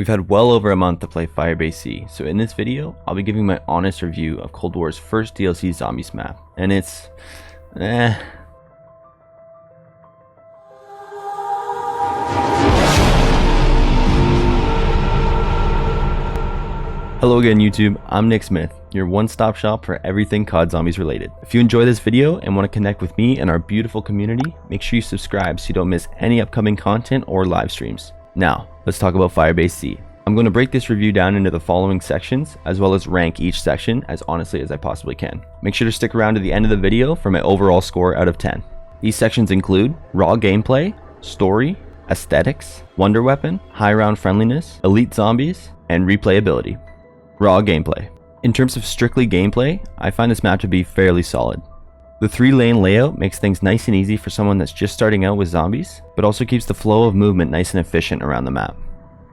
We've had well over a month to play Firebase Z, so in this video, I'll be giving my honest review of Cold War's first DLC Zombies map, and it's... Hello again YouTube, I'm NicksMyth, your one-stop shop for everything CoD Zombies related. If you enjoy this video and want to connect with me and our beautiful community, make sure you subscribe so you don't miss any upcoming content or live streams. Now, let's talk about Firebase Z. I'm going to break this review down into the following sections, as well as rank each section as honestly as I possibly can. Make sure to stick around to the end of the video for my overall score out of 10. These sections include raw gameplay, story, aesthetics, wonder weapon, high round friendliness, elite zombies, and replayability. Raw gameplay. In terms of strictly gameplay, I find this map to be fairly solid. The 3-lane layout makes things nice and easy for someone that's just starting out with zombies, but also keeps the flow of movement nice and efficient around the map.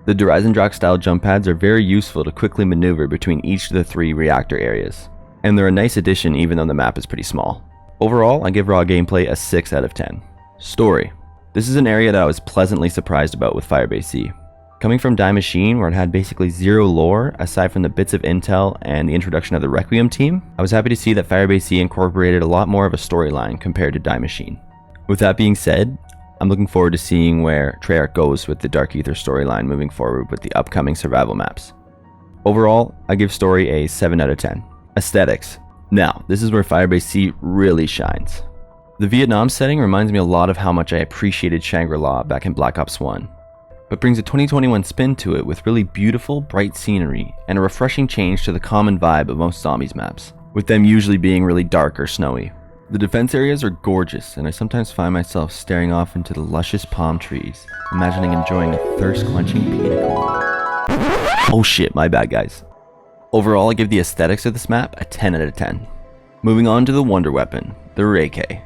The Dreisendracht style jump pads are very useful to quickly maneuver between each of the 3 reactor areas, and they're a nice addition even though the map is pretty small. Overall, I give raw gameplay a 6 out of 10. Story. This is an area that I was pleasantly surprised about with Firebase Z. Coming from Die Machine, where it had basically zero lore aside from the bits of intel and the introduction of the Requiem team, I was happy to see that Firebase Z incorporated a lot more of a storyline compared to Die Machine. With that being said, I'm looking forward to seeing where Treyarch goes with the Dark Ether storyline moving forward with the upcoming survival maps. Overall, I give story a 7 out of 10. Aesthetics. Now, this is where Firebase Z really shines. The Vietnam setting reminds me a lot of how much I appreciated Shangri-La back in Black Ops 1. But brings a 2021 spin to it with really beautiful, bright scenery and a refreshing change to the common vibe of most zombies maps, with them usually being really dark or snowy. The defense areas are gorgeous, and I sometimes find myself staring off into the luscious palm trees, imagining enjoying a thirst-quenching pina colada. Oh shit, my bad guys. Overall, I give the aesthetics of this map a 10 out of 10. Moving on to the wonder weapon, the Reiki.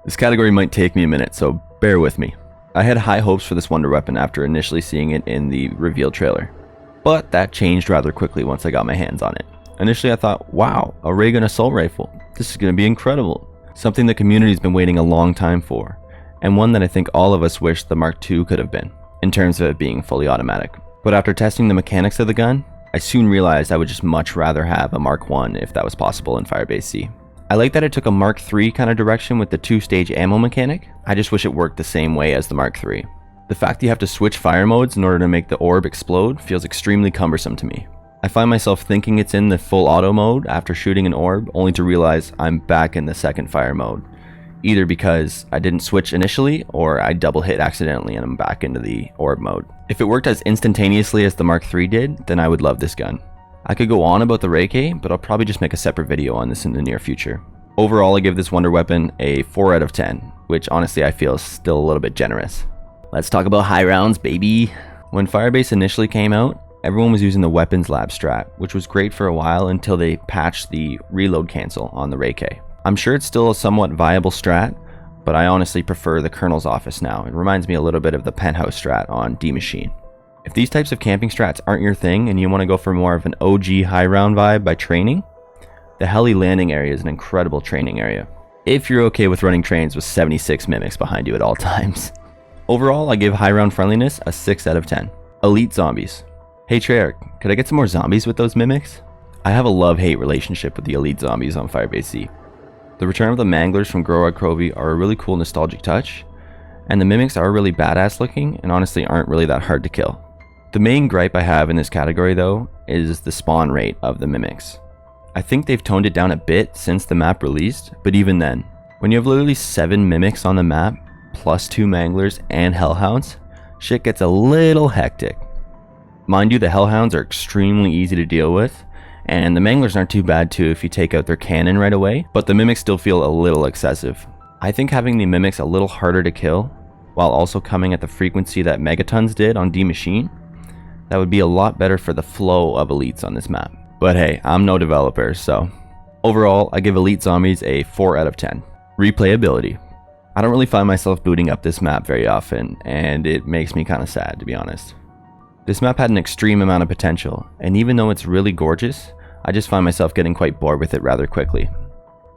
This category might take me a minute, so bear with me. I had high hopes for this wonder weapon after initially seeing it in the reveal trailer, but that changed rather quickly once I got my hands on it. Initially I thought, wow, a ray gun assault rifle, this is going to be incredible, something the community's been waiting a long time for, and one that I think all of us wish the Mark II could have been, in terms of it being fully automatic. But after testing the mechanics of the gun, I soon realized I would just much rather have a Mark I if that was possible in Firebase Z. I like that it took a Mark III kind of direction with the 2-stage ammo mechanic. I just wish it worked the same way as the Mark III. The fact you have to switch fire modes in order to make the orb explode feels extremely cumbersome to me. I find myself thinking it's in the full auto mode after shooting an orb, only to realize I'm back in the second fire mode. Either because I didn't switch initially, or I double hit accidentally and I'm back into the orb mode. If it worked as instantaneously as the Mark III did, then I would love this gun. I could go on about the Reiki, but I'll probably just make a separate video on this in the near future. Overall, I give this wonder weapon a 4 out of 10, which honestly I feel is still a little bit generous. Let's talk about high rounds, baby. When Firebase initially came out, everyone was using the weapons lab strat, which was great for a while until they patched the reload cancel on the Reiki. I'm sure it's still a somewhat viable strat, but I honestly prefer the Colonel's office now. It reminds me a little bit of the penthouse strat on D Machine. If these types of camping strats aren't your thing and you want to go for more of an OG high round vibe by training, the heli landing area is an incredible training area, if you're okay with running trains with 76 mimics behind you at all times. Overall, I give high round friendliness a 6 out of 10. Elite zombies. Hey Treyarch, could I get some more zombies with those mimics? I have a love-hate relationship with the elite zombies on Firebase Z. The return of the manglers from Growrod Crovey are a really cool nostalgic touch, and the mimics are really badass looking and honestly aren't really that hard to kill. The main gripe I have in this category though is the spawn rate of the mimics. I think they've toned it down a bit since the map released, but even then, when you have literally 7 mimics on the map, plus 2 manglers and hellhounds, shit gets a little hectic. Mind you, the hellhounds are extremely easy to deal with, and the manglers aren't too bad too if you take out their cannon right away, but the mimics still feel a little excessive. I think having the mimics a little harder to kill, while also coming at the frequency that Megatons did on D Machine, that would be a lot better for the flow of elites on this map. But hey, I'm no developer, so overall, I give Elite Zombies a 4 out of 10. Replayability. I don't really find myself booting up this map very often, and it makes me kind of sad, to be honest. This map had an extreme amount of potential, and even though it's really gorgeous, I just find myself getting quite bored with it rather quickly.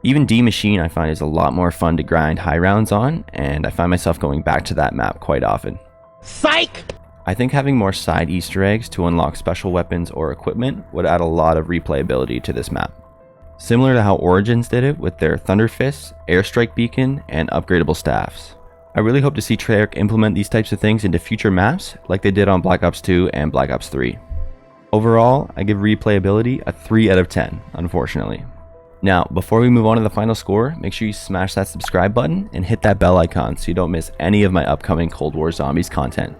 Even D Machine I find is a lot more fun to grind high rounds on, and I find myself going back to that map quite often. Psych! I think having more side Easter eggs to unlock special weapons or equipment would add a lot of replayability to this map. Similar to how Origins did it with their Thunder Fists, Airstrike Beacon, and upgradable staffs. I really hope to see Treyarch implement these types of things into future maps like they did on Black Ops 2 and Black Ops 3. Overall, I give replayability a 3 out of 10, unfortunately. Now, before we move on to the final score, make sure you smash that subscribe button and hit that bell icon so you don't miss any of my upcoming Cold War Zombies content.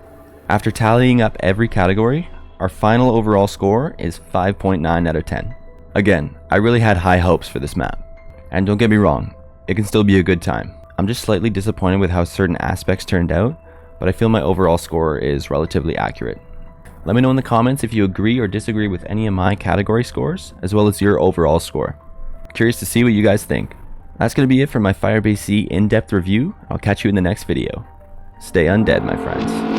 After tallying up every category, our final overall score is 5.9 out of 10. Again, I really had high hopes for this map. And don't get me wrong, it can still be a good time. I'm just slightly disappointed with how certain aspects turned out, but I feel my overall score is relatively accurate. Let me know in the comments if you agree or disagree with any of my category scores, as well as your overall score. Curious to see what you guys think. That's going to be it for my Firebase Z in-depth review. I'll catch you in the next video. Stay undead, my friends.